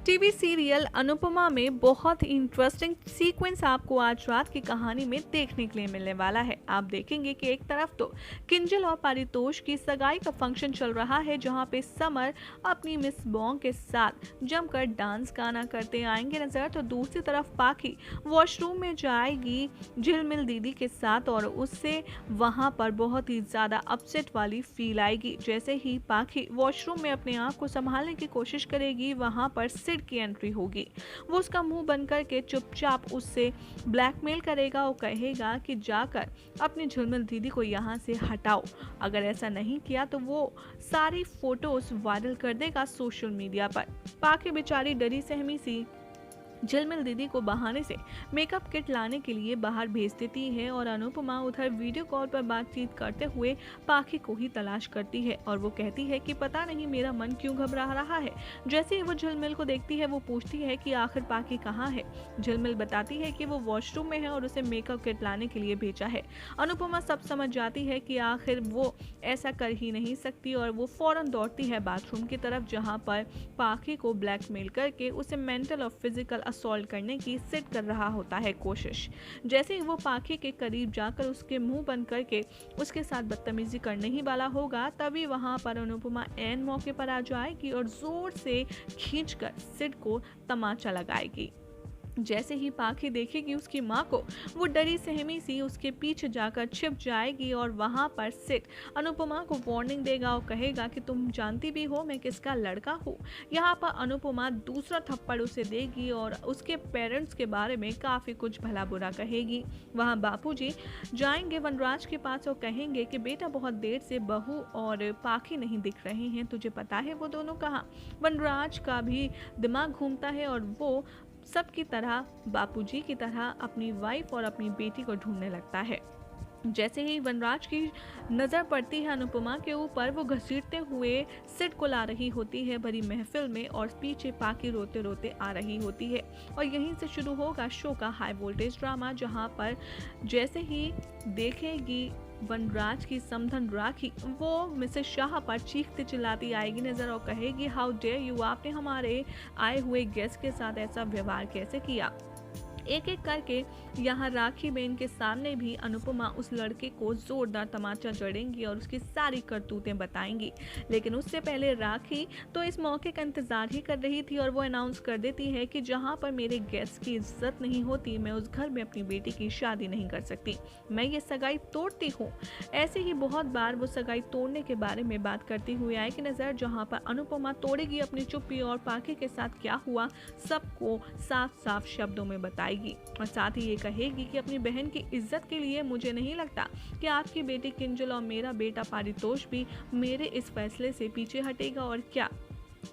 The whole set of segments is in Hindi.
टीवी सीरियल अनुपमा में बहुत ही इंटरेस्टिंग सीक्वेंस आपको आज रात की कहानी में देखने के लिए मिलने वाला है। आप देखेंगे कि एक तरफ तो किंजल और पारितोष की सगाई का फंक्शन चल रहा है, जहां पे समर अपनी मिस बॉन्ग के साथ जमकर डांस गाना करते आएंगे नजर, तो दूसरी तरफ पाखी वॉशरूम में जाएगी झिलमिल दीदी के साथ और उससे वहां पर बहुत ही ज्यादा अपसेट वाली फील आएगी। जैसे ही पाखी वॉशरूम में अपने आप को संभालने की कोशिश करेगी, वहां पर सिड की एंट्री होगी। वो उसका मुंह बंद करके चुपचाप उससे ब्लैकमेल करेगा और कहेगा कि जाकर अपनी झिलमिल दीदी को यहाँ से हटाओ। अगर ऐसा नहीं किया तो वो सारी फोटोज वायरल कर देगा सोशल मीडिया पर। पाखी बेचारी डरी सहमी सी झिलमिल दीदी को बहाने से मेकअप किट लाने के लिए बाहर भेज देती है और अनुपमा उधर वीडियो कॉल पर बातचीत करते हुए पाखी को ही तलाश करती है और वो कहती है कि पता नहीं मेरा मन क्यों घबरा रहा है। जैसे ही वो झिलमिल को देखती है, वो पूछती है कि आखिर पाखी कहाँ है। झिलमिल बताती है कि वो वॉशरूम में है और उसे मेकअप किट लाने के लिए भेजा है। अनुपमा सब समझ जाती है कि आखिर वो ऐसा कर ही नहीं सकती और वो फौरन दौड़ती है बाथरूम की तरफ, जहाँ पर पाखी को ब्लैकमेल करके उसे मेंटल और फिजिकल असॉल्ट करने की सिड कर रहा होता है कोशिश। जैसे ही वो पाखी के करीब जाकर उसके मुंह बंद करके उसके साथ बदतमीजी करने ही वाला होगा, तभी वहां पर अनुपमा ऐन मौके पर आ जाएगी और जोर से खींचकर सिड को तमाचा लगाएगी। जैसे ही पाखी देखेगी उसकी माँ को, वो डरी सहमी सी उसके पीछे जाकर छिप जाएगी और वहां पर सिड अनुपमा को वार्निंग देगा और कहेगा कि तुम जानती भी हो मैं किसका लड़का हूँ। यहाँ पर अनुपमा दूसरा थप्पड़ उसे देगी और उसके पेरेंट्स के बारे में काफी कुछ भला बुरा कहेगी। वहाँ बापूजी जाएंगे वनराज के पास और कहेंगे कि बेटा बहुत देर से बहू और पाखी नहीं दिख रहे हैं, तुझे पता है वो दोनों कहाँ। वनराज का भी दिमाग घूमता है और वो सबकी तरह बापूजी की तरह अपनी वाइफ और अपनी बेटी को ढूंढने लगता है। जैसे ही वनराज की नज़र पड़ती है अनुपमा के ऊपर, वो घसीटते हुए सिड को ला रही होती है भरी महफिल में और पीछे पाखी रोते रोते आ रही होती है। और यहीं से शुरू होगा शो का हाई वोल्टेज ड्रामा, जहां पर जैसे ही देखेगी वनराज की समधन राखी, वो मिसेस शाह पर चीखती चिल्लाती आएगी नजर और कहेगी हाउ डेयर यू, आपने हमारे आए हुए गेस्ट के साथ ऐसा व्यवहार कैसे किया। एक एक करके यहाँ राखी बेन के सामने भी अनुपमा उस लड़के को जोरदार तमाचा जड़ेंगी और उसकी सारी करतूतें बताएंगी। लेकिन उससे पहले राखी तो इस मौके का इंतजार ही कर रही थी और वो अनाउंस कर देती है कि जहाँ पर मेरे गेस्ट की इज्जत नहीं होती, मैं उस घर में अपनी बेटी की शादी नहीं कर सकती, मैं ये सगाई तोड़ती हूँ। ऐसे ही बहुत बार वो सगाई तोड़ने के बारे में बात करती हुई आएगी नजर, जहाँ पर अनुपमा तोड़ेगी अपनी चुप्पी और पाखी के साथ क्या हुआ सबको साफ साफ शब्दों में बताएगी और साथ ही ये कहेगी कि अपनी बहन की इज्जत के लिए मुझे नहीं लगता कि आपकी बेटी किंजल और मेरा बेटा पारितोष भी मेरे इस फैसले से पीछे हटेगा। और क्या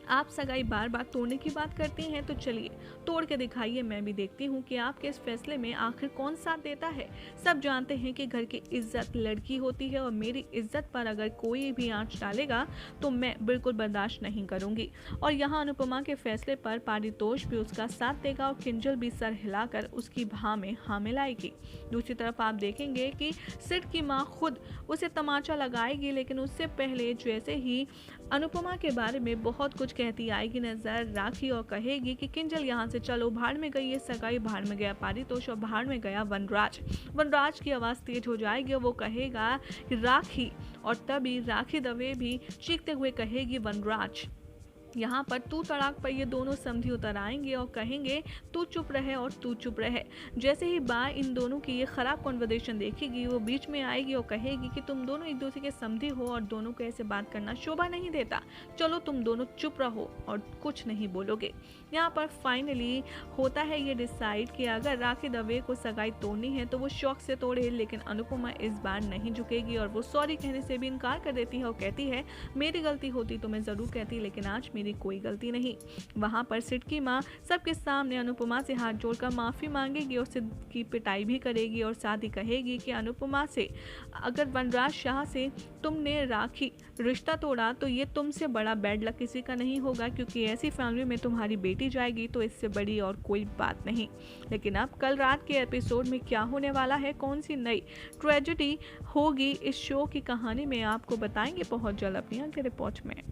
आप सगाई बार बार तोड़ने की बात करती हैं, तो चलिए तोड़ के दिखाइए, मैं भी देखती हूँ कि आपके इस फैसले में आखिर कौन साथ देता है। सब जानते हैं कि घर की इज्जत लड़की होती है और मेरी इज्जत पर अगर कोई भी आंच डालेगा तो मैं बिल्कुल बर्दाश्त नहीं करूंगी। और यहाँ अनुपमा के फैसले पर पारितोष भी उसका साथ देगा और किंजल भी सर हिलाकर उसकी भा में हाँ मिलाएगी। दूसरी तरफ आप देखेंगे कि सिड की माँ खुद उसे तमाचा लगाएगी, लेकिन उससे पहले जैसे ही अनुपमा के बारे में बहुत कुछ कहती आएगी नजर राखी और कहेगी कि किंजल यहाँ से चलो, भाड़ में गई ये सगाई, भाड़ में गया पारितोष और भाड़ में गया वनराज। वनराज की आवाज़ तेज हो जाएगी और वो कहेगा राखी, और तभी राखी दवे भी चीखते हुए कहेगी वनराज। यहाँ पर तू तड़ाक पर ये दोनों समझी उतर आएंगे और कहेंगे तू चुप रहे और तू चुप रहे। जैसे ही बा इन दोनों की ये खराब कॉन्वर्सेशन देखेगी, वो बीच में आएगी और कहेगी कि तुम दोनों एक दूसरे के समझी हो और दोनों को ऐसे बात करना शोभा नहीं देता, चलो तुम दोनों चुप रहो और कुछ नहीं बोलोगे। यहाँ पर फाइनली होता है ये डिसाइड कि अगर राखी दवे को सगाई तोड़नी है तो वो शौक से तोड़े, लेकिन अनुपमा इस बार नहीं झुकेगी और वो सॉरी कहने से भी इनकार कर देती है और कहती है मेरी गलती होती तो मैं ज़रूर कहती, लेकिन आज मेरी कोई गलती नहीं। वहाँ पर सिड की माँ सबके सामने अनुपमा से हाथ जोड़कर माफ़ी मांगेगी और सिड की पिटाई भी करेगी और साथ ही कहेगी कि अनुपमा से अगर वनराज शाह से तुमने राखी रिश्ता तोड़ा तो ये तुमसे बड़ा बैड लक किसी का नहीं होगा, क्योंकि ऐसी फैमिली में तुम्हारी बेटी जाएगी तो इससे बड़ी और कोई बात नहीं। लेकिन अब कल रात के एपिसोड में क्या होने वाला है, कौन सी नई ट्रेजेडी होगी इस शो की कहानी में, आपको बताएंगे बहुत जल्द अपनी अगली रिपोर्ट में।